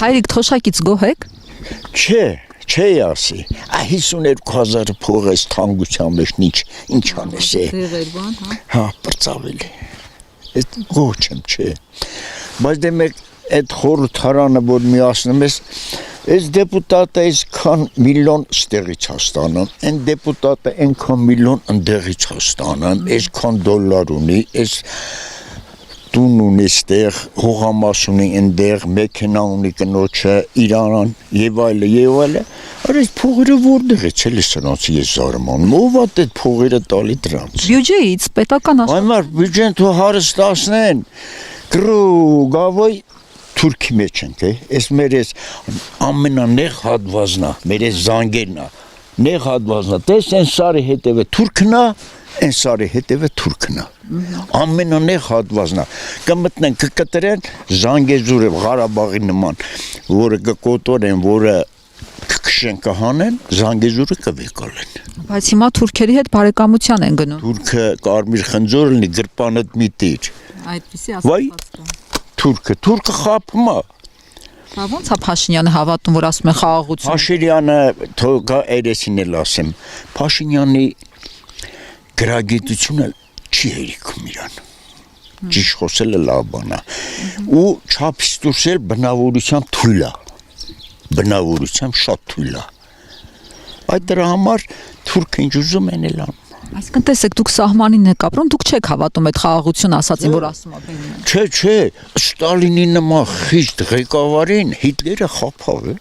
Հայրիկ թոշակից գոհ եք։ Չէ ասի, 52,000 փող էս թանկության մեջ ինչ անես է։ Դեղեր բան, Հա, պրծավել է։ Այդ գոհ չեմ, չէ։ Բայց դե մեկ այդ խորհրդարանը որ միացնում ես, այս դեպուտատը այսքան միլիոն ստեղից հաստանում, այն դեպուտատը այնքան միլիոն ընդեղից հաստանում, այսքան դոլար ունի, այս տուն ունի ստեղ, հողամաս ունի ընդեղ, մեքենա ունի կնոջը, Իրանան եւ այլը, Արա այս փողերը որտեղից էլի սրանց ես զարմանում, ով է այդ փողերը տալի դրանց։ Բյուջեից պետական Այմար բյուջեն թու հարստացնեն, գրու գավոյ Թուրքի մեջ ենք, այս մեր այս ամենանեղ հատվածնա, մեր այս զանգերնա, նեղ հատվածնա, տես են սարի հետևը թուրքնա, են սարի հետևը թուրքնա, ամենանեղ հատվածնա, կմտնեն, կկտրեն զանգեզուրը Ղարաբաղի նման, որը կկոտորեն, որը կքշեն կհանեն, զանգեզուրը կվեկալեն։ Բայց հիմա թուրքերի հետ բարեկամության են գնում։ Թուրքը կարմիր խնձոր լինի, գրպանդ մի տիր։ Այդպեսի Վայ, թուրքը խափում է։ Բա ո՞նց է Փաշինյանը հավատում, որ ասում են խաղաղություն։ Փաշինյանը թողա երեսին էլ ասեմ, Փաշինյանի գրագիտությունը չի հերիքում իրան։ Ճիշտ խոսելը լավ բան է։ Ու չափից դուրս էլ բնավորությամբ թույլ է։ Բնավորությամբ շատ թույլ է։ Այդ դրա համար թուրքը ինչ ուզում են էլ անում։ Այսինքն տեսեք, դուք սահմանին եք ապրում, դուք չեք հավատում այդ խաղաղություն ասածին, որ ասում է Բենինը։ Չէ, Ստալինի նման խիճ ղեկավարին Հիտլերը խափավ է։